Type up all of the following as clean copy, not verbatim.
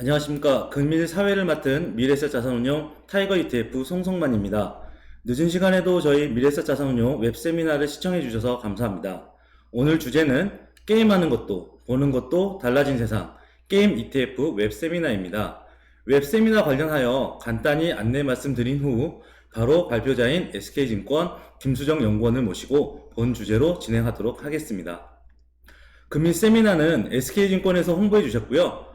안녕하십니까. 금일 사회를 맡은 미래에셋 자산운용 타이거 ETF 송성만입니다. 늦은 시간에도 저희 미래에셋 자산운용 웹세미나를 시청해 주셔서 감사합니다. 오늘 주제는 게임하는 것도 보는 것도 달라진 세상 게임 ETF 웹세미나입니다. 웹세미나 관련하여 간단히 안내 말씀드린 후 바로 발표자인 SK증권 김수정 연구원을 모시고 본 주제로 진행하도록 하겠습니다. 금일 세미나는 SK증권에서 홍보해 주셨고요.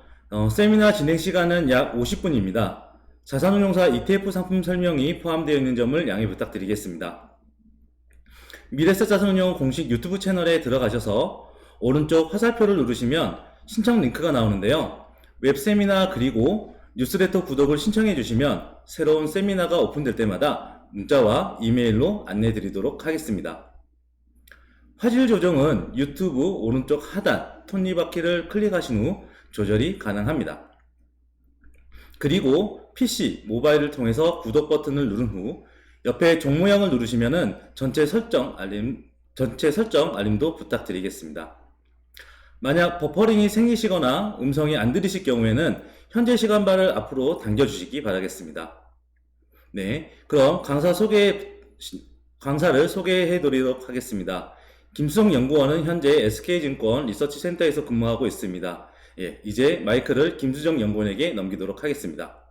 세미나 진행 시간은 약 50분입니다. 자산운용사 ETF 상품 설명이 포함되어 있는 점을 양해 부탁드리겠습니다. 미래에셋 자산운용 공식 유튜브 채널에 들어가셔서 오른쪽 화살표를 누르시면 신청 링크가 나오는데요. 웹세미나 그리고 뉴스레터 구독을 신청해 주시면 새로운 세미나가 오픈될 때마다 문자와 이메일로 안내 드리도록 하겠습니다. 화질 조정은 유튜브 오른쪽 하단 톱니바퀴를 클릭하신 후 조절이 가능합니다. 그리고 PC, 모바일을 통해서 구독 버튼을 누른 후 옆에 종 모양을 누르시면 전체 설정 알림도 부탁드리겠습니다. 만약 버퍼링이 생기시거나 음성이 안 들리실 경우에는 현재 시간bar을 앞으로 당겨주시기 바라겠습니다. 네, 그럼 강사를 소개해 드리도록 하겠습니다. 김수정 연구원은 현재 SK증권 리서치센터에서 근무하고 있습니다. 이제 마이크를 김수정 연구원에게 넘기도록 하겠습니다.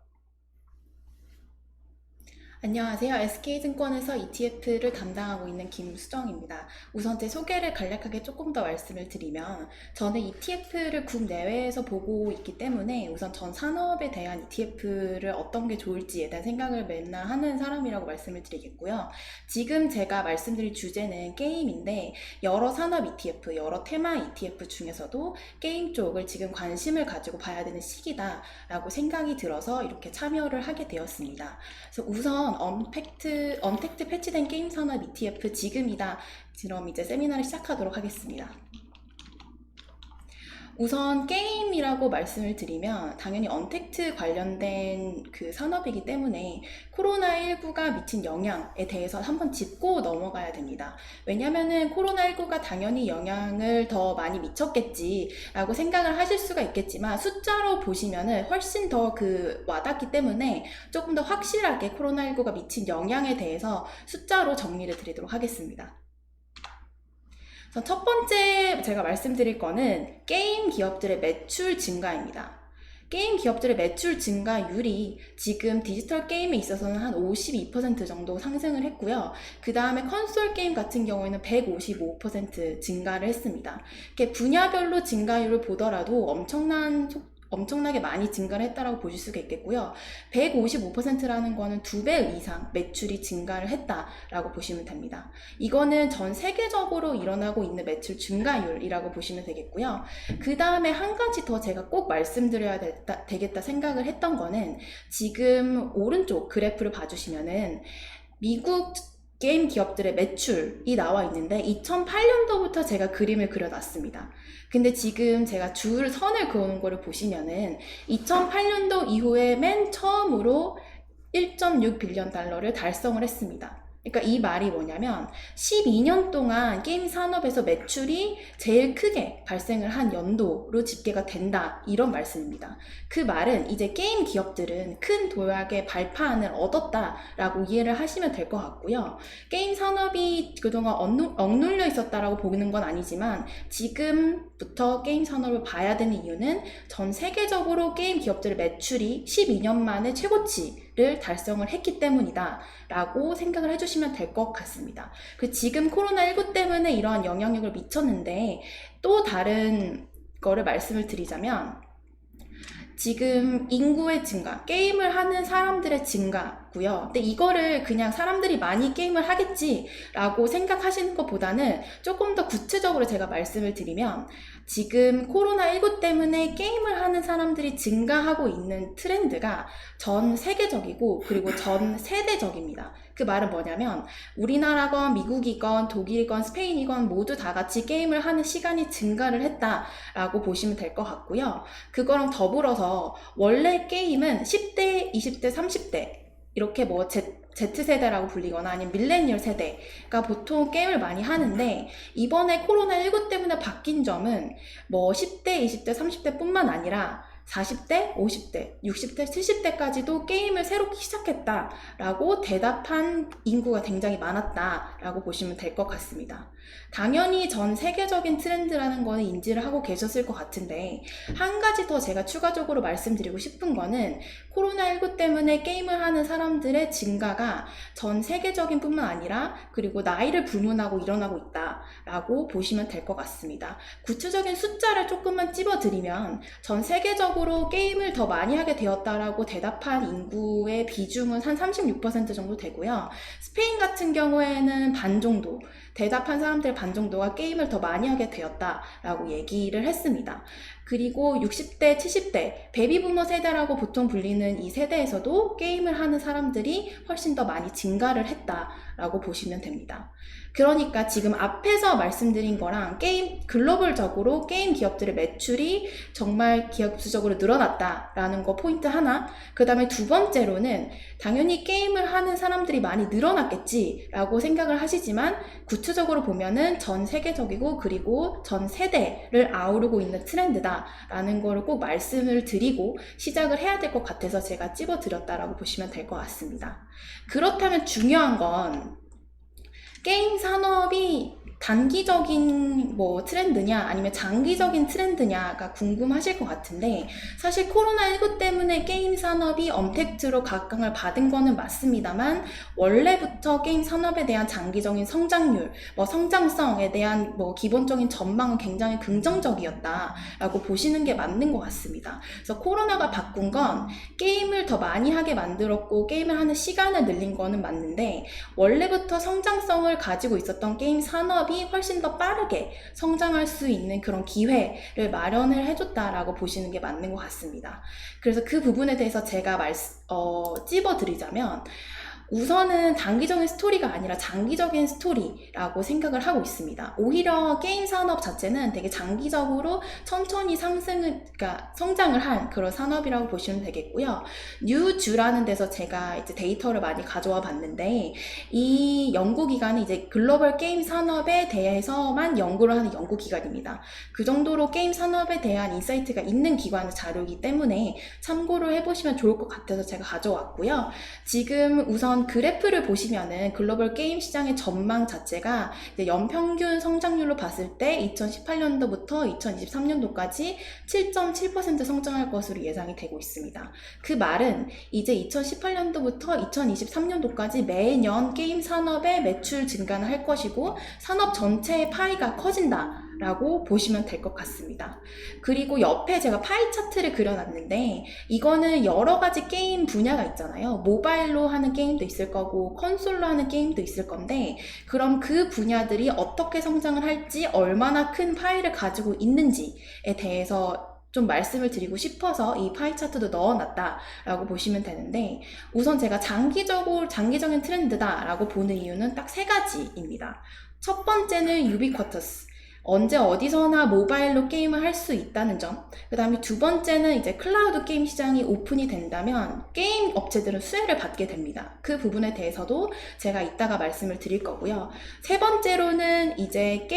안녕하세요. SK증권에서 ETF를 담당하고 있는 김수정입니다. 우선 제 소개를 간략하게 조금 더 말씀을 드리면 저는 ETF를 국내외에서 보고 있기 때문에 우선 전 산업에 대한 ETF를 어떤 게 좋을지에 대한 생각을 맨날 하는 사람이라고 말씀을 드리겠고요. 지금 제가 말씀드릴 주제는 게임인데 여러 산업 ETF, 여러 테마 ETF 중에서도 게임 쪽을 지금 관심을 가지고 봐야 되는 시기다라고 생각이 들어서 이렇게 참여를 하게 되었습니다. 그래서 우선 언택트 패치된 게임 산업 ETF 지금이다. 그럼 이제 세미나를 시작하도록 하겠습니다. 우선 게임이라고 말씀을 드리면 당연히 언택트 관련된 그 산업이기 때문에 코로나19가 미친 영향에 대해서 한번 짚고 넘어가야 됩니다. 왜냐면은 코로나19가 당연히 영향을 더 많이 미쳤겠지라고 생각을 하실 수가 있겠지만 숫자로 보시면은 훨씬 더 와닿기 때문에 조금 더 확실하게 코로나19가 미친 영향에 대해서 숫자로 정리를 드리도록 하겠습니다. 첫 번째 제가 말씀드릴 거는 게임 기업들의 매출 증가입니다. 게임 기업들의 매출 증가율이 지금 디지털 게임에 있어서는 한 52% 정도 상승을 했고요. 그 다음에 콘솔 게임 같은 경우에는 155% 증가를 했습니다. 이렇게 분야별로 증가율을 보더라도 엄청나게 많이 증가를 했다라고 보실 수가 있겠고요. 155%라는 거는 2배 이상 매출이 증가를 했다라고 보시면 됩니다. 이거는 전 세계적으로 일어나고 있는 매출 증가율이라고 보시면 되겠고요. 그 다음에 한 가지 더 제가 꼭 말씀드려야 되겠다 생각을 했던 거는 지금 오른쪽 그래프를 봐주시면은 미국 게임 기업들의 매출이 나와 있는데 2008년도부터 제가 그림을 그려놨습니다. 근데 지금 제가 선을 그어놓은 거를 보시면은 2008년도 이후에 맨 처음으로 1.6 빌리언 달러를 달성을 했습니다. 그러니까 이 말이 뭐냐면 12년 동안 게임 산업에서 매출이 제일 크게 발생을 한 연도로 집계가 된다, 이런 말씀입니다. 그 말은 이제 게임 기업들은 큰 도약의 발판을 얻었다라고 이해를 하시면 될 것 같고요. 게임 산업이 그동안 억눌려 있었다라고 보는 건 아니지만 지금부터 게임 산업을 봐야 되는 이유는 전 세계적으로 게임 기업들의 매출이 12년 만에 최고치를 달성을 했기 때문이다 라고 생각을 해주시면 될 것 같습니다. 지금 코로나19 때문에 이러한 영향력을 미쳤는데 또 다른 거를 말씀을 드리자면 지금 인구의 증가, 게임을 하는 사람들의 증가고요. 근데 이거를 그냥 사람들이 많이 게임을 하겠지라고 생각하시는 것보다는 조금 더 구체적으로 제가 말씀을 드리면 지금 코로나19 때문에 게임을 하는 사람들이 증가하고 있는 트렌드가 전 세계적이고 그리고 전 세대적입니다. 그 말은 뭐냐면 우리나라건 미국이건 독일이건 스페인이건 모두 다 같이 게임을 하는 시간이 증가를 했다라고 보시면 될 것 같고요. 그거랑 더불어서 원래 게임은 10대, 20대, 30대 이렇게 Z세대라고 불리거나 아니면 밀레니얼 세대가 보통 게임을 많이 하는데 이번에 코로나19 때문에 바뀐 점은 10대, 20대, 30대 뿐만 아니라 40대, 50대, 60대, 70대까지도 게임을 새롭게 시작했다라고 대답한 인구가 굉장히 많았다라고 보시면 될 것 같습니다. 당연히 전 세계적인 트렌드라는 거는 인지를 하고 계셨을 것 같은데, 한 가지 더 제가 추가적으로 말씀드리고 싶은 거는 코로나19 때문에 게임을 하는 사람들의 증가가 전 세계적인 뿐만 아니라 그리고 나이를 불문하고 일어나고 있다라고 보시면 될 것 같습니다. 구체적인 숫자를 조금만 찝어드리면 전 세계적으로 게임을 더 많이 하게 되었다라고 대답한 인구의 비중은 한 36% 정도 되고요. 스페인 같은 경우에는 반 정도, 대답한 사람들 반 정도가 게임을 더 많이 하게 되었다라고 얘기를 했습니다. 그리고 60대, 70대, 베이비부머 세대라고 보통 불리는 이 세대에서도 게임을 하는 사람들이 훨씬 더 많이 증가를 했다라고 보시면 됩니다. 그러니까 지금 앞에서 말씀드린 거랑 글로벌적으로 게임 기업들의 매출이 정말 기업수적으로 늘어났다라는 거 포인트 하나, 그 다음에 두 번째로는 당연히 게임을 하는 사람들이 많이 늘어났겠지라고 생각을 하시지만 구체적으로 보면은 전 세계적이고 그리고 전 세대를 아우르고 있는 트렌드다라는 거를 꼭 말씀을 드리고 시작을 해야 될 것 같아서 제가 찝어드렸다라고 보시면 될 것 같습니다. 그렇다면 중요한 건 게임 산업이 단기적인 트렌드냐 아니면 장기적인 트렌드냐가 궁금하실 것 같은데, 사실 코로나19 때문에 게임 산업이 엄택트로 각광을 받은 거는 맞습니다만 원래부터 게임 산업에 대한 장기적인 성장률, 성장성에 대한 기본적인 전망은 굉장히 긍정적이었다라고 보시는 게 맞는 것 같습니다. 그래서 코로나가 바꾼 건 게임을 더 많이 하게 만들었고 게임을 하는 시간을 늘린 거는 맞는데, 원래부터 성장성을 가지고 있었던 게임 산업이 훨씬 더 빠르게 성장할 수 있는 그런 기회를 마련을 해줬다라고 보시는 게 맞는 것 같습니다. 그래서 그 부분에 대해서 제가 찝어드리자면, 우선은 단기적인 스토리가 아니라 장기적인 스토리라고 생각을 하고 있습니다. 오히려 게임 산업 자체는 되게 장기적으로 천천히 성장을 한 그런 산업이라고 보시면 되겠고요. 뉴주라는 데서 제가 이제 데이터를 많이 가져와 봤는데, 이 연구기관은 이제 글로벌 게임 산업에 대해서만 연구를 하는 연구기관입니다. 그 정도로 게임 산업에 대한 인사이트가 있는 기관의 자료이기 때문에 참고를 해보시면 좋을 것 같아서 제가 가져왔고요. 지금 우선 그래프를 보시면은 글로벌 게임 시장의 전망 자체가 이제 연평균 성장률로 봤을 때 2018년도부터 2023년도까지 7.7% 성장할 것으로 예상이 되고 있습니다. 그 말은 이제 2018년도부터 2023년도까지 매년 게임 산업의 매출 증가는 할 것이고 산업 전체의 파이가 커진다 라고 보시면 될 것 같습니다. 그리고 옆에 제가 파이 차트를 그려놨는데, 이거는 여러 가지 게임 분야가 있잖아요. 모바일로 하는 게임도 있을 거고 콘솔로 하는 게임도 있을 건데, 그럼 그 분야들이 어떻게 성장을 할지, 얼마나 큰 파이를 가지고 있는지에 대해서 좀 말씀을 드리고 싶어서 이 파이 차트도 넣어놨다라고 보시면 되는데, 우선 제가 장기적인 트렌드다라고 보는 이유는 딱 세 가지입니다. 첫 번째는 유비쿼터스. 언제 어디서나 모바일로 게임을 할 수 있다는 점. 그 다음에 두 번째는 이제 클라우드 게임 시장이 오픈이 된다면 게임 업체들은 수혜를 받게 됩니다. 그 부분에 대해서도 제가 이따가 말씀을 드릴 거고요. 세 번째로는 이제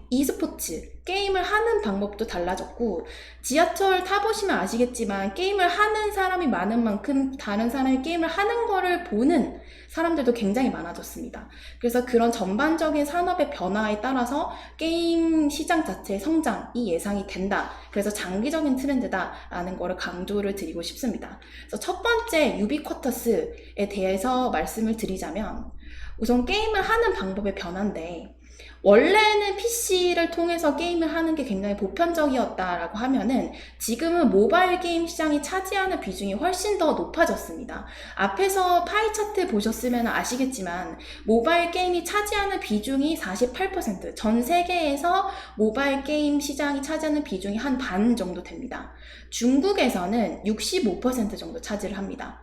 e스포츠. 게임을 하는 방법도 달라졌고, 지하철 타보시면 아시겠지만 게임을 하는 사람이 많은 만큼 다른 사람이 게임을 하는 거를 보는 사람들도 굉장히 많아졌습니다. 그래서 그런 전반적인 산업의 변화에 따라서 게임 시장 자체의 성장이 예상이 된다. 그래서 장기적인 트렌드다라는 거를 강조를 드리고 싶습니다. 그래서 첫 번째 유비쿼터스에 대해서 말씀을 드리자면, 우선 게임을 하는 방법의 변화인데, 원래는 PC를 통해서 게임을 하는 게 굉장히 보편적이었다라고 하면은 지금은 모바일 게임 시장이 차지하는 비중이 훨씬 더 높아졌습니다. 앞에서 파이 차트 보셨으면 아시겠지만 모바일 게임이 차지하는 비중이 48%, 전 세계에서 모바일 게임 시장이 차지하는 비중이 한 반 정도 됩니다. 중국에서는 65% 정도 차지를 합니다.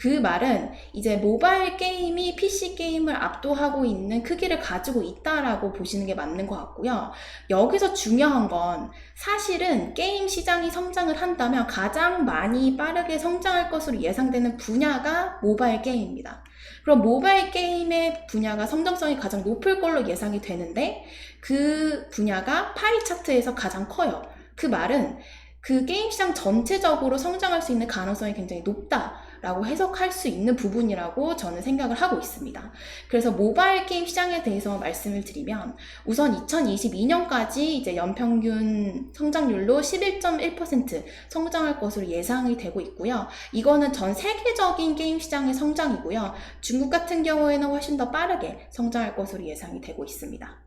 그 말은 이제 모바일 게임이 PC 게임을 압도하고 있는 크기를 가지고 있다라고 보시는 게 맞는 것 같고요. 여기서 중요한 건 사실은 게임 시장이 성장을 한다면 가장 많이 빠르게 성장할 것으로 예상되는 분야가 모바일 게임입니다. 그럼 모바일 게임의 분야가 성장성이 가장 높을 걸로 예상이 되는데, 그 분야가 파이 차트에서 가장 커요. 그 말은 그 게임 시장 전체적으로 성장할 수 있는 가능성이 굉장히 높다라고 해석할 수 있는 부분이라고 저는 생각을 하고 있습니다. 그래서 모바일 게임 시장에 대해서 말씀을 드리면 우선 2022년까지 이제 연평균 성장률로 11.1% 성장할 것으로 예상이 되고 있고요. 이거는 전 세계적인 게임 시장의 성장이고요. 중국 같은 경우에는 훨씬 더 빠르게 성장할 것으로 예상이 되고 있습니다.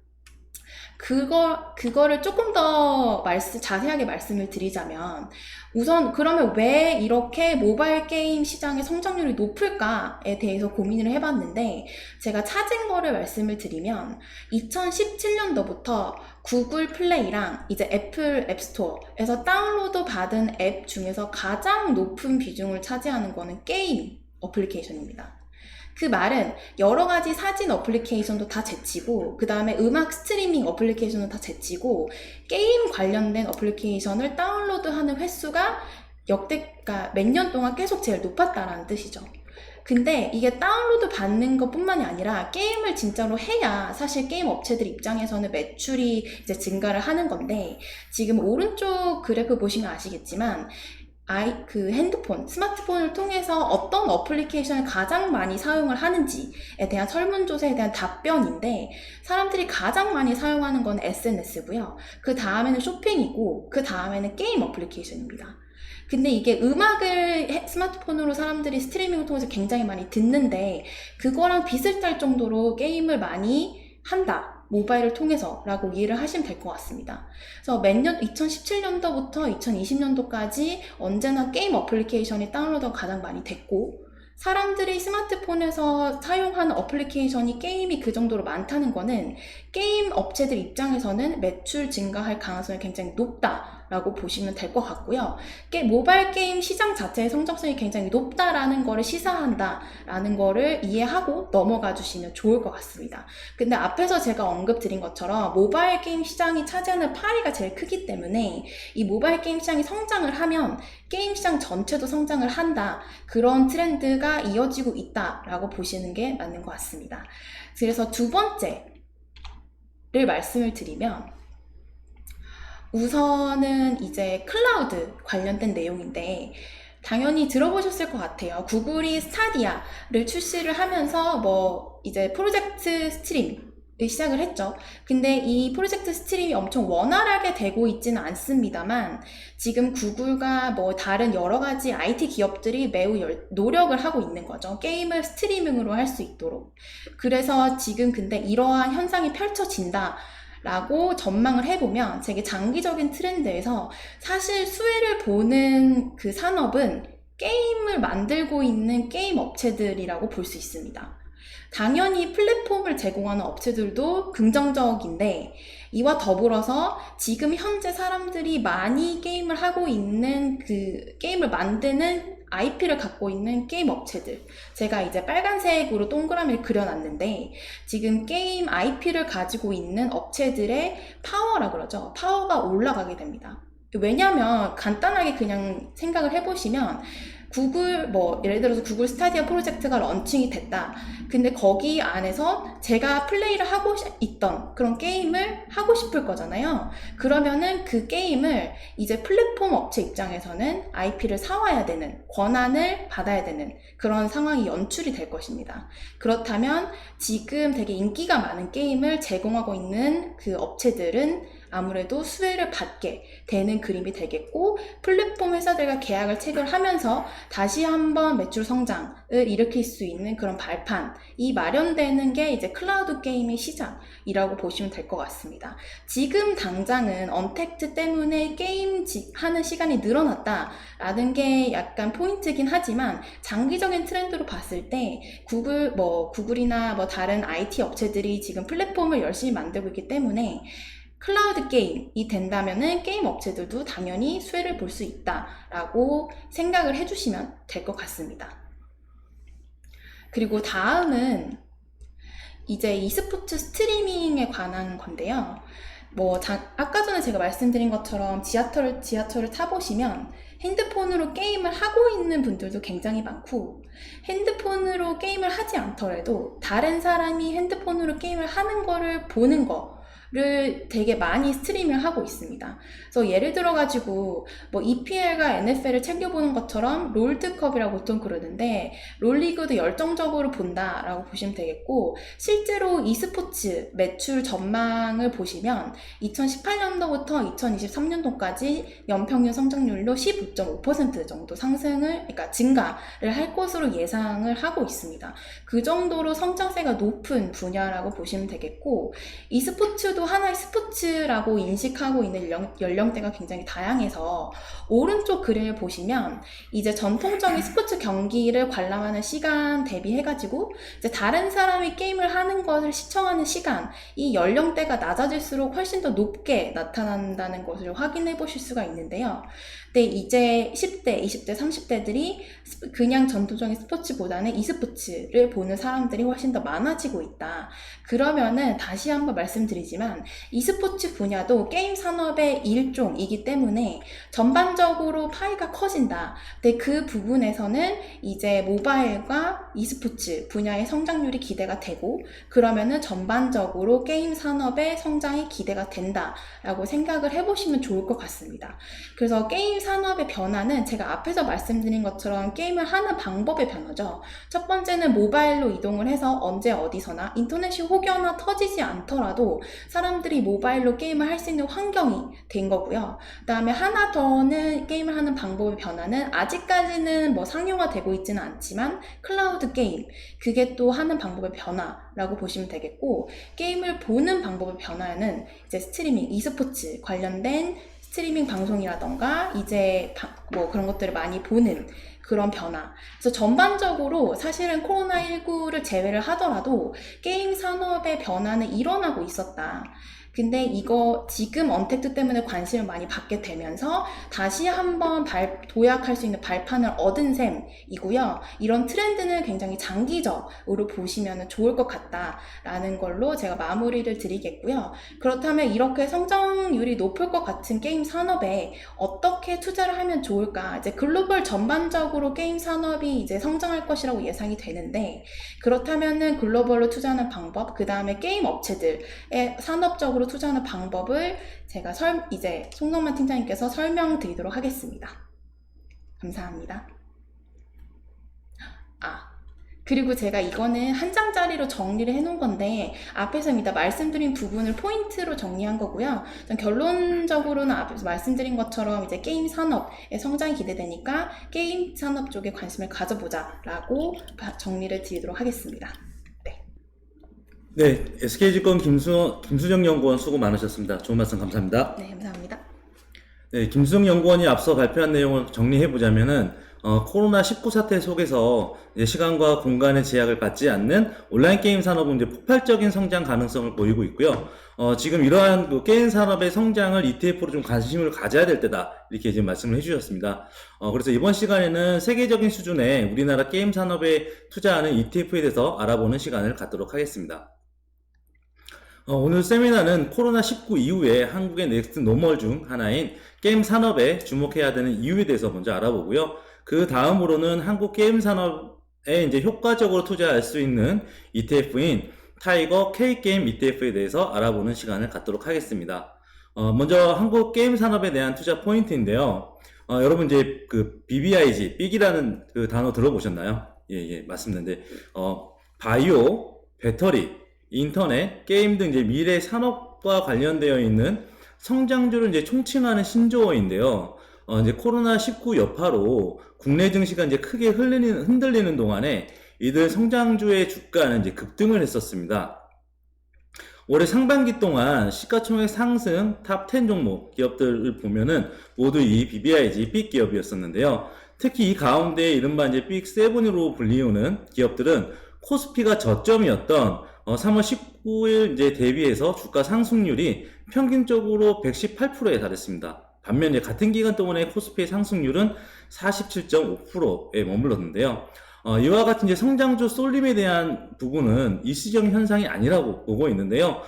그거를 조금 더 자세하게 말씀을 드리자면, 우선 그러면 왜 이렇게 모바일 게임 시장의 성장률이 높을까에 대해서 고민을 해봤는데, 제가 찾은 거를 말씀을 드리면, 2017년도부터 구글 플레이랑 이제 애플 앱스토어에서 다운로드 받은 앱 중에서 가장 높은 비중을 차지하는 거는 게임 어플리케이션입니다. 그 말은 여러 가지 사진 어플리케이션도 다 제치고, 그 다음에 음악 스트리밍 어플리케이션도 다 제치고, 게임 관련된 어플리케이션을 다운로드하는 횟수가 역대가 몇 년 동안 계속 제일 높았다라는 뜻이죠. 근데 이게 다운로드 받는 것 뿐만이 아니라 게임을 진짜로 해야 사실 게임 업체들 입장에서는 매출이 이제 증가를 하는 건데, 지금 오른쪽 그래프 보시면 아시겠지만 핸드폰, 스마트폰을 통해서 어떤 어플리케이션을 가장 많이 사용을 하는지에 대한 설문조사에 대한 답변인데, 사람들이 가장 많이 사용하는 건 SNS고요. 그 다음에는 쇼핑이고, 그 다음에는 게임 어플리케이션입니다. 근데 이게 음악을 스마트폰으로 사람들이 스트리밍을 통해서 굉장히 많이 듣는데, 그거랑 비슷할 정도로 게임을 많이 한다. 모바일을 통해서 라고 이해를 하시면 될 것 같습니다. 그래서 2017년도부터 2020년도까지 언제나 게임 어플리케이션이 다운로드가 가장 많이 됐고, 사람들이 스마트폰에서 사용하는 어플리케이션이 게임이 그 정도로 많다는 거는 게임 업체들 입장에서는 매출 증가할 가능성이 굉장히 높다라고 보시면 될 것 같고요. 모바일 게임 시장 자체의 성장성이 굉장히 높다라는 거를 시사한다라는 거를 이해하고 넘어가 주시면 좋을 것 같습니다. 근데 앞에서 제가 언급드린 것처럼 모바일 게임 시장이 차지하는 파이가 제일 크기 때문에 이 모바일 게임 시장이 성장을 하면 게임 시장 전체도 성장을 한다. 그런 트렌드가 이어지고 있다라고 보시는 게 맞는 것 같습니다. 그래서 두 번째를 말씀을 드리면, 우선은 이제 클라우드 관련된 내용인데, 당연히 들어보셨을 것 같아요. 구글이 스타디아를 출시를 하면서 이제 프로젝트 스트림을 시작을 했죠. 근데 이 프로젝트 스트림이 엄청 원활하게 되고 있지는 않습니다만, 지금 구글과 다른 여러 가지 IT 기업들이 매우 노력을 하고 있는 거죠. 게임을 스트리밍으로 할 수 있도록. 그래서 지금 근데 이러한 현상이 펼쳐진다 라고 전망을 해보면, 되게 장기적인 트렌드에서 사실 수혜를 보는 그 산업은 게임을 만들고 있는 게임 업체들이라고 볼 수 있습니다. 당연히 플랫폼을 제공하는 업체들도 긍정적인데, 이와 더불어서 지금 현재 사람들이 많이 게임을 하고 있는 그 게임을 만드는 IP를 갖고 있는 게임 업체들, 제가 이제 빨간색으로 동그라미를 그려놨는데, 지금 게임 IP를 가지고 있는 업체들의 파워라 그러죠. 파워가 올라가게 됩니다. 왜냐면 간단하게 그냥 생각을 해보시면, 구글 예를 들어서 구글 스타디아 프로젝트가 런칭이 됐다. 근데 거기 안에서 제가 플레이를 하고 있던 그런 게임을 하고 싶을 거잖아요. 그러면은 그 게임을 이제 플랫폼 업체 입장에서는 IP를 사와야 되는, 권한을 받아야 되는 그런 상황이 연출이 될 것입니다. 그렇다면 지금 되게 인기가 많은 게임을 제공하고 있는 그 업체들은 아무래도 수혜를 받게 되는 그림이 되겠고, 플랫폼 회사들과 계약을 체결하면서 다시 한번 매출 성장을 일으킬 수 있는 그런 발판이 마련되는 게 이제 클라우드 게임의 시장이라고 보시면 될 것 같습니다. 지금 당장은 언택트 때문에 게임 하는 시간이 늘어났다라는 게 약간 포인트긴 하지만, 장기적인 트렌드로 봤을 때 구글이나 다른 IT 업체들이 지금 플랫폼을 열심히 만들고 있기 때문에 클라우드 게임이 된다면은 게임 업체들도 당연히 수혜를 볼 수 있다라고 생각을 해주시면 될 것 같습니다. 그리고 다음은 이제 e스포츠 스트리밍에 관한 건데요. 아까 전에 제가 말씀드린 것처럼 지하철을 타보시면 핸드폰으로 게임을 하고 있는 분들도 굉장히 많고, 핸드폰으로 게임을 하지 않더라도 다른 사람이 핸드폰으로 게임을 하는 거를 보는 거 를 되게 많이 스트리밍을 하고 있습니다. 그래서 예를 들어가지고 뭐 EPL과 NFL을 챙겨보는 것처럼 롤드컵이라고 보통 그러는데 롤리그도 열정적으로 본다라고 보시면 되겠고, 실제로 e스포츠 매출 전망을 보시면 2018년도부터 2023년도까지 연평균 성장률로 15.5% 정도 그러니까 증가를 할 것으로 예상을 하고 있습니다. 그 정도로 성장세가 높은 분야라고 보시면 되겠고, e스포츠도 하나의 스포츠라고 인식하고 있는 연령대가 굉장히 다양해서 오른쪽 그림을 보시면 이제 전통적인 스포츠 경기를 관람하는 시간 대비해가지고 이제 다른 사람이 게임을 하는 것을 시청하는 시간, 이 연령대가 낮아질수록 훨씬 더 높게 나타난다는 것을 확인해 보실 수가 있는데요. 근데 이제 10대, 20대, 30대들이 그냥 전통적인 스포츠보다는 e스포츠를 보는 사람들이 훨씬 더 많아지고 있다. 그러면은 다시 한번 말씀드리지만 e스포츠 분야도 게임 산업의 일종이기 때문에 전반적으로 파이가 커진다. 근데 그 부분에서는 이제 모바일과 e스포츠 분야의 성장률이 기대가 되고, 그러면은 전반적으로 게임 산업의 성장이 기대가 된다라고 생각을 해보시면 좋을 것 같습니다. 그래서 게임 산업의 변화는 제가 앞에서 말씀드린 것처럼 게임을 하는 방법의 변화죠. 첫 번째는 모바일로 이동을 해서 언제 어디서나 인터넷이 혹여나 터지지 않더라도 사람들이 모바일로 게임을 할 수 있는 환경이 된 거고요. 그 다음에 하나 더는 게임을 하는 방법의 변화는 아직까지는 뭐 상용화되고 있지는 않지만 클라우드 게임, 그게 또 하는 방법의 변화라고 보시면 되겠고, 게임을 보는 방법의 변화는 이제 스트리밍, e스포츠 관련된 스트리밍 방송이라던가 이제 뭐 그런 것들을 많이 보는 그런 변화. 그래서 전반적으로 사실은 코로나19를 제외를 하더라도 게임 산업의 변화는 일어나고 있었다. 근데 이거 지금 언택트 때문에 관심을 많이 받게 되면서 다시 한번 도약할 수 있는 발판을 얻은 셈이고요. 이런 트렌드는 굉장히 장기적으로 보시면 좋을 것 같다라는 걸로 제가 마무리를 드리겠고요. 그렇다면 이렇게 성장률이 높을 것 같은 게임 산업에 어떻게 투자를 하면 좋을까? 이제 글로벌 전반적으로 게임 산업이 이제 성장할 것이라고 예상이 되는데, 그렇다면은 글로벌로 투자하는 방법, 그 다음에 게임 업체들의 산업적으로 투자하는 방법을 제가 이제 송성만 팀장님께서 설명드리도록 하겠습니다. 감사합니다. 그리고 제가 이거는 한 장짜리로 정리를 해놓은 건데 앞에서 말씀드린 부분을 포인트로 정리한 거고요. 결론적으로는 앞에서 말씀드린 것처럼 이제 게임 산업의 성장이 기대되니까 게임 산업 쪽에 관심을 가져보자라고 정리를 드리도록 하겠습니다. 네, SK증권 김수정 연구원 수고 많으셨습니다. 좋은 말씀 감사합니다. 네, 감사합니다. 네, 김수정 연구원이 앞서 발표한 내용을 정리해보자면은, 코로나19 사태 속에서 이제 시간과 공간의 제약을 받지 않는 온라인 게임 산업은 이제 폭발적인 성장 가능성을 보이고 있고요. 지금 이러한 그 게임 산업의 성장을 ETF로 좀 관심을 가져야 될 때다. 이렇게 지금 말씀을 해주셨습니다. 그래서 이번 시간에는 세계적인 수준의 우리나라 게임 산업에 투자하는 ETF에 대해서 알아보는 시간을 갖도록 하겠습니다. 오늘 세미나는 코로나19 이후에 한국의 넥스트 노멀 중 하나인 게임 산업에 주목해야 되는 이유에 대해서 먼저 알아보고요. 그 다음으로는 한국 게임 산업에 이제 효과적으로 투자할 수 있는 ETF인 타이거 K게임 ETF에 대해서 알아보는 시간을 갖도록 하겠습니다. 먼저 한국 게임 산업에 대한 투자 포인트인데요. 여러분 이제 그 BBIG, 빅이라는 그 단어 들어보셨나요? 예, 맞습니다. 바이오, 배터리, 인터넷, 게임 등 이제 미래 산업과 관련되어 있는 성장주를 이제 총칭하는 신조어인데요. 이제 코로나19 여파로 국내 증시가 이제 크게 흔들리는 동안에 이들 성장주의 주가는 이제 급등을 했었습니다. 올해 상반기 동안 시가총액 상승 탑10 종목 기업들을 보면은 모두 이 BBIG 빅 기업이었었는데요. 특히 이 가운데 이른바 이제 빅7으로 불리우는 기업들은 코스피가 저점이었던 3월 19일 이제 대비해서 주가 상승률이 평균적으로 118%에 달했습니다. 반면 같은 기간 동안의 코스피의 상승률은 47.5%에 머물렀는데요. 이와 같은 이제 성장주 쏠림에 대한 부분은 일시적 현상이 아니라고 보고 있는데요.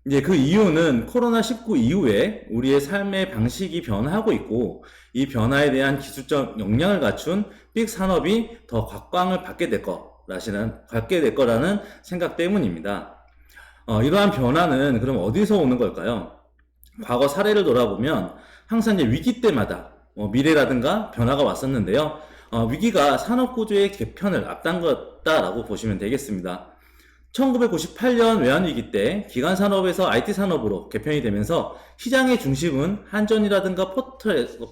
이제 그 이유는 코로나19 이후에 우리의 삶의 방식이 변화하고 있고, 이 변화에 대한 기술적 역량을 갖춘 빅 산업이 더 각광을 받게 될 거라는 생각 때문입니다. 이러한 변화는 그럼 어디서 오는 걸까요? 과거 사례를 돌아보면 항상 이제 위기 때마다 미래라든가 변화가 왔었는데요. 위기가 산업 구조의 개편을 앞당겼다라고 보시면 되겠습니다. 1998년 외환위기 때 기간 산업에서 IT 산업으로 개편이 되면서 시장의 중심은 한전이라든가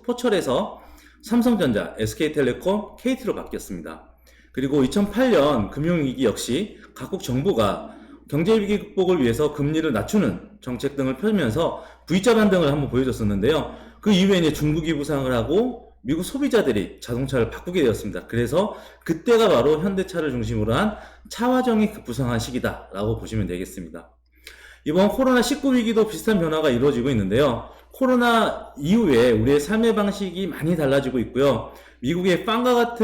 포철에서 삼성전자, SK텔레콤, KT로 바뀌었습니다. 그리고 2008년 금융위기 역시 각국 정부가 경제위기 극복을 위해서 금리를 낮추는 정책 등을 펴면서 V자 반등을 한번 보여줬었는데요. 그 이후에 이제 중국이 부상을 하고 미국 소비자들이 자동차를 바꾸게 되었습니다. 그래서 그때가 바로 현대차를 중심으로 한 차화정이 급부상한 시기다라고 보시면 되겠습니다. 이번 코로나19 위기도 비슷한 변화가 이루어지고 있는데요. 코로나 이후에 우리의 삶의 방식이 많이 달라지고 있고요. 미국의 빵과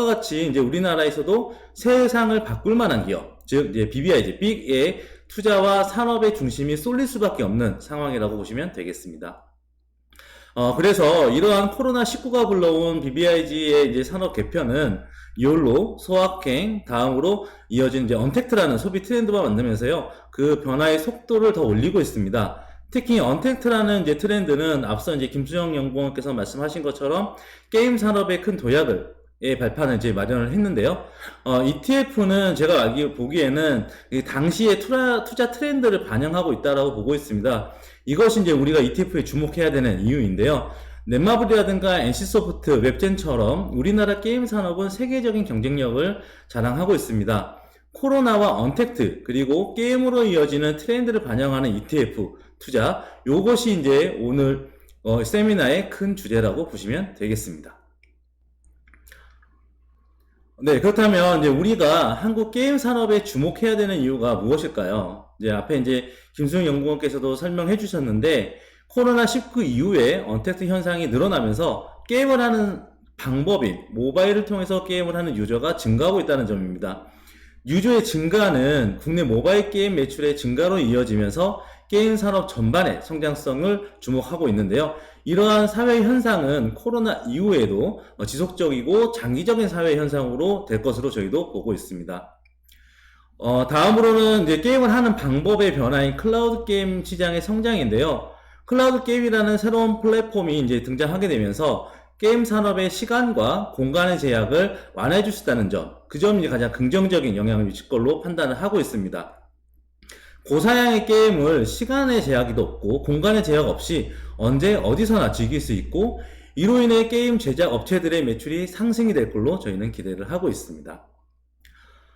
같이 이제 우리나라에서도 세상을 바꿀 만한 기업, 즉 이제 BBIG, 빅의 투자와 산업의 중심이 쏠릴 수밖에 없는 상황이라고 보시면 되겠습니다. 그래서 이러한 코로나19가 불러온 BBIG의 이제 산업 개편은 이홀로 소확행, 다음으로 이어진 이제 언택트라는 소비 트렌드가 만들면서요, 그 변화의 속도를 더 올리고 있습니다. 특히 언택트라는 이제 트렌드는 앞서 이제 김수영 연구원께서 말씀하신 것처럼 게임 산업의 큰 도약을 발판을 이제 마련을 했는데요. ETF는 제가 보기에는 당시의 투자 트렌드를 반영하고 있다라고 보고 있습니다. 이것이 이제 우리가 ETF에 주목해야 되는 이유인데요. 넷마블이라든가 NC소프트, 웹젠처럼 우리나라 게임 산업은 세계적인 경쟁력을 자랑하고 있습니다. 코로나와 언택트, 그리고 게임으로 이어지는 트렌드를 반영하는 ETF 투자, 요것이 이제 오늘 세미나의 큰 주제라고 보시면 되겠습니다. 네, 그렇다면 이제 우리가 한국 게임 산업에 주목해야 되는 이유가 무엇일까요? 이제 앞에 이제 김수영 연구원께서도 설명해 주셨는데, 코로나19 이후에 언택트 현상이 늘어나면서 게임을 하는 방법인 모바일을 통해서 게임을 하는 유저가 증가하고 있다는 점입니다. 유저의 증가는 국내 모바일 게임 매출의 증가로 이어지면서 게임 산업 전반의 성장성을 주목하고 있는데요. 이러한 사회 현상은 코로나 이후에도 지속적이고 장기적인 사회 현상으로 될 것으로 저희도 보고 있습니다. 다음으로는 이제 게임을 하는 방법의 변화인 클라우드 게임 시장의 성장인데요. 클라우드 게임이라는 새로운 플랫폼이 이제 등장하게 되면서 게임 산업의 시간과 공간의 제약을 완화해 줄 수 있다는 점, 그 점이 가장 긍정적인 영향을 미칠 걸로 판단을 하고 있습니다. 고사양의 게임을 시간의 제약이 없고 공간의 제약 없이 언제 어디서나 즐길 수 있고, 이로 인해 게임 제작 업체들의 매출이 상승이 될 걸로 저희는 기대를 하고 있습니다.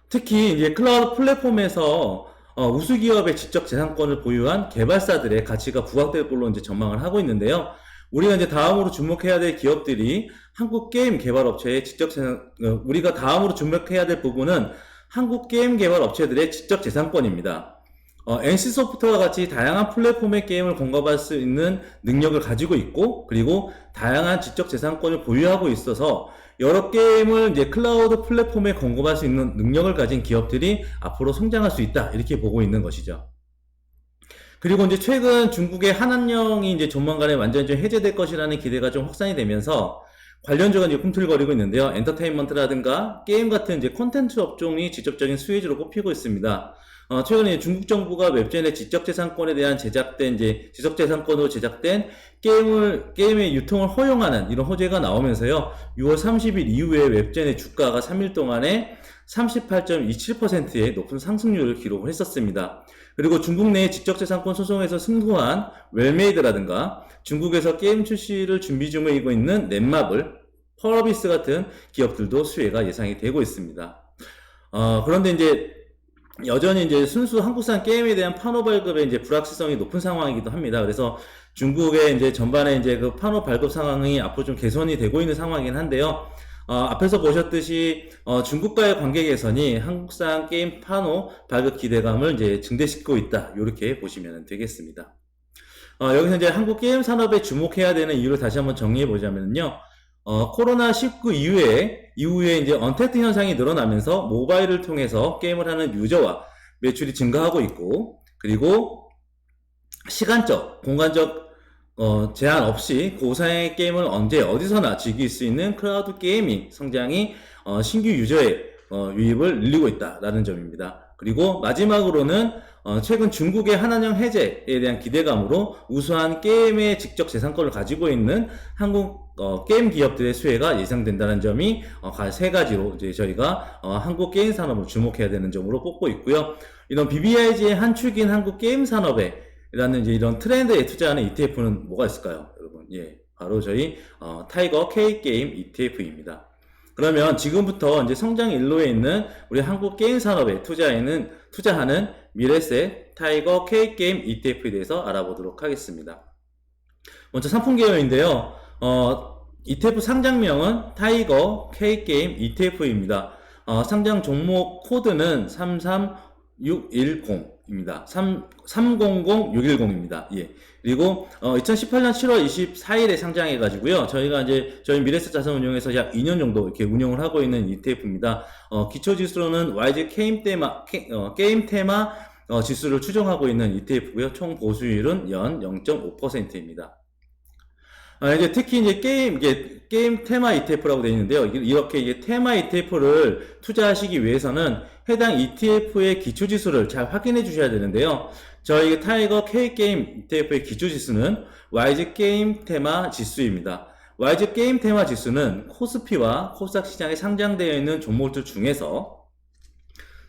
특히 이제 클라우드 플랫폼에서 우수 기업의 지적 재산권을 보유한 개발사들의 가치가 부각될 걸로 이제 전망을 하고 있는데요. 우리가 이제 다음으로 주목해야 될 기업들이 한국 게임 개발 업체의 우리가 다음으로 주목해야 될 부분은 한국 게임 개발 업체들의 지적 재산권입니다. NC소프트와 같이 다양한 플랫폼의 게임을 공급할 수 있는 능력을 가지고 있고, 그리고 다양한 지적 재산권을 보유하고 있어서 여러 게임을 이제 클라우드 플랫폼에 공급할 수 있는 능력을 가진 기업들이 앞으로 성장할 수 있다, 이렇게 보고 있는 것이죠. 그리고 이제 최근 중국의 한한령이 이제 조만간에 완전히 좀 해제될 것이라는 기대가 좀 확산이 되면서 관련주가 이제 꿈틀거리고 있는데요. 엔터테인먼트라든가 게임 같은 이제 콘텐츠 업종이 직접적인 수혜주로 꼽히고 있습니다. 최근에 중국 정부가 웹젠의 지적재산권에 대한 지적재산권으로 제작된 게임의 유통을 허용하는 이런 호재가 나오면서요, 6월 30일 이후에 웹젠의 주가가 3일 동안에 38.27%의 높은 상승률을 기록을 했었습니다. 그리고 중국 내 지적재산권 소송에서 승소한 웰메이드라든가 중국에서 게임 출시를 준비 중이고 있는 넷마블, 펄어비스 같은 기업들도 수혜가 예상이 되고 있습니다. 그런데 이제 여전히 이제 순수 한국산 게임에 대한 판호 발급의 이제 불확실성이 높은 상황이기도 합니다. 그래서 중국의 이제 전반에 이제 그 판호 발급 상황이 앞으로 좀 개선이 되고 있는 상황이긴 한데요. 앞에서 보셨듯이 중국과의 관계 개선이 한국산 게임 판호 발급 기대감을 이제 증대시키고 있다, 이렇게 보시면 되겠습니다. 여기서 이제 한국 게임 산업에 주목해야 되는 이유를 다시 한번 정리해 보자면요. 코로나19 이후에 이제 언택트 현상이 늘어나면서 모바일을 통해서 게임을 하는 유저와 매출이 증가하고 있고, 그리고 시간적, 공간적 제한 없이 고사양의 게임을 언제 어디서나 즐길 수 있는 클라우드 게이밍 성장이 신규 유저의 유입을 늘리고 있다라는 점입니다. 그리고 마지막으로는 최근 중국의 한한령 해제에 대한 기대감으로 우수한 게임의 직접 재산권을 가지고 있는 한국 게임 기업들의 수혜가 예상된다는 점이 세 가지로 이제 저희가 한국 게임 산업을 주목해야 되는 점으로 뽑고 있고요. 이런 BBIG의 한 축인 한국 게임 산업에 라는 이제 이런 트렌드에 투자하는 ETF는 뭐가 있을까요, 여러분? 예, 바로 저희 타이거 K 게임 ETF입니다. 그러면 지금부터 이제 성장 일로에 있는 우리 한국 게임 산업에 투자하는 미래세 타이거 K 게임 ETF에 대해서 알아보도록 하겠습니다. 먼저 상품 개요인데요. ETF 상장명은 타이거 K 게임 ETF입니다. 상장 종목 코드는 33610입니다. 300610입니다. 예. 그리고 2018년 7월 24일에 상장해가지고요. 저희가 이제 저희 미래세 자산운용에서 약 2년 정도 이렇게 운영을 하고 있는 ETF입니다. 기초 지수로는 YG 게임 테마 지수를 추정하고 있는 ETF고요. 총 보수율은 연 0.5%입니다. 이제 특히 이제 게임 테마 ETF라고 되어 있는데요. 이렇게 이제 테마 ETF를 투자하시기 위해서는 해당 ETF의 기초지수를 잘 확인해 주셔야 되는데요. 저희 타이거 K게임 ETF의 기초지수는 YG 게임 테마 지수입니다. YG 게임 테마 지수는 코스피와 코스닥 시장에 상장되어 있는 종목들 중에서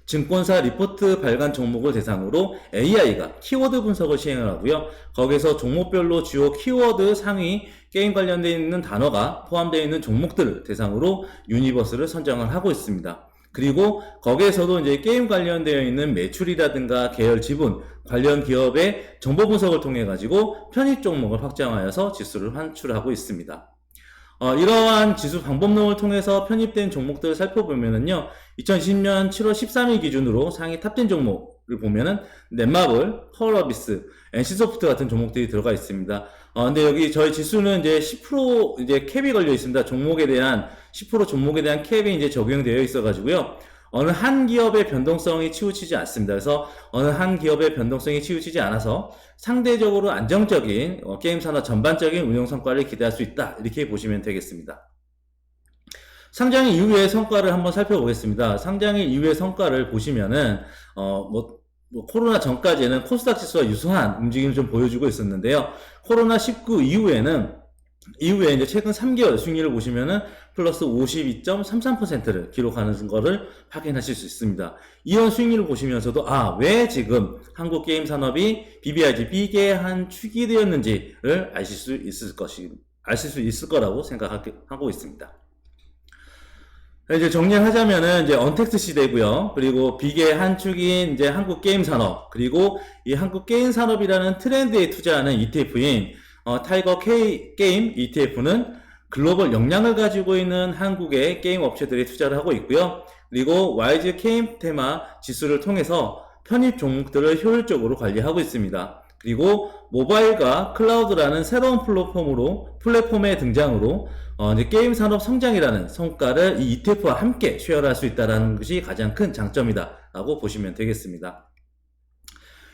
증권사 리포트 발간 종목을 대상으로 AI가 키워드 분석을 시행을 하고요. 거기서 종목별로 주요 키워드 상위 게임 관련되어 있는 단어가 포함되어 있는 종목들을 대상으로 유니버스를 선정을 하고 있습니다. 그리고 거기에서도 이제 게임 관련되어 있는 매출이라든가 계열 지분, 관련 기업의 정보 분석을 통해 가지고 편입 종목을 확정하여서 지수를 환출하고 있습니다. 이러한 지수 방법론을 통해서 편입된 종목들을 살펴보면은요, 2020년 7월 13일 기준으로 상위 탑10 종목을 보면은 넷마블, 펄어비스, NC소프트 같은 종목들이 들어가 있습니다. 근데 여기 저희 지수는 이제 10% 이제 캡이 걸려 있습니다. 10% 종목에 대한 캡이 이제 적용되어 있어가지고요. 어느 한 기업의 변동성이 치우치지 않습니다. 그래서 어느 한 기업의 변동성이 치우치지 않아서 상대적으로 안정적인 게임 산업 전반적인 운영 성과를 기대할 수 있다. 이렇게 보시면 되겠습니다. 상장일 이후의 성과를 한번 살펴보겠습니다. 상장일 이후의 성과를 보시면은 코로나 전까지는 코스닥 지수가 유사한 움직임을 좀 보여주고 있었는데요. 코로나19 이후에 이제 최근 3개월 수익률을 보시면은 플러스 52.33%를 기록하는 거를 확인하실 수 있습니다. 이런 수익률을 보시면서도 왜 지금 한국 게임 산업이 BBIG B계의 한 축이 되었는지를 아실 수 있을 거라고 생각하고 있습니다. 이제 정리를 하자면은 이제 언택트 시대고요. 그리고 비계의 한 축인 이제 한국 게임 산업, 그리고 이 한국 게임 산업이라는 트렌드에 투자하는 ETF인 타이거 K 게임 ETF는 글로벌 역량을 가지고 있는 한국의 게임 업체들이 투자를 하고 있고요. 그리고 YG 게임 테마 지수를 통해서 편입 종목들을 효율적으로 관리하고 있습니다. 그리고 모바일과 클라우드라는 새로운 플랫폼의 등장으로 이제 게임 산업 성장이라는 성과를 이 ETF와 함께 쉐어할 수 있다는 것이 가장 큰 장점이다라고 보시면 되겠습니다.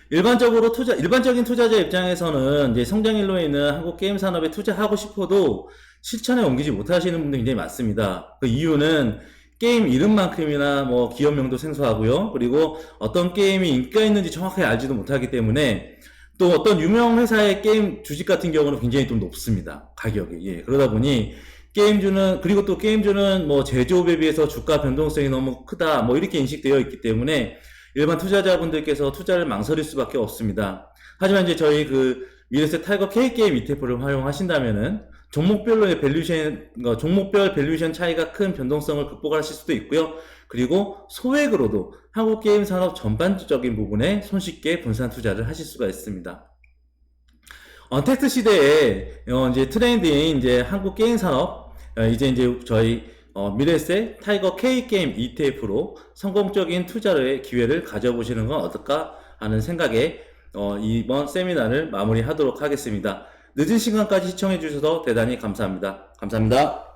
일반적인 투자자 입장에서는 이제 성장일로에 있는 한국 게임 산업에 투자하고 싶어도 실천에 옮기지 못하시는 분들이 굉장히 많습니다. 그 이유는 게임 이름만큼이나 기업명도 생소하고요. 그리고 어떤 게임이 인기가 있는지 정확하게 알지도 못하기 때문에 또 어떤 유명 회사의 게임 주식 같은 경우는 굉장히 좀 높습니다. 가격이. 예. 그러다 보니 그리고 또 게임주는 제조업에 비해서 주가 변동성이 너무 크다. 이렇게 인식되어 있기 때문에 일반 투자자분들께서 투자를 망설일 수밖에 없습니다. 하지만 이제 저희 미래세 타이거 K 게임 ETF를 활용하신다면은 종목별 밸류에이션 차이가 큰 변동성을 극복하실 수도 있고요. 그리고 소액으로도 한국 게임 산업 전반적인 부분에 손쉽게 분산 투자를 하실 수가 있습니다. 언택트 시대에 이제 트렌드인 이제 한국 게임 산업 이제 저희 미래세 타이거 K 게임 ETF로 성공적인 투자의 기회를 가져보시는 건 어떨까 하는 생각에 이번 세미나를 마무리하도록 하겠습니다. 늦은 시간까지 시청해 주셔서 대단히 감사합니다. 감사합니다.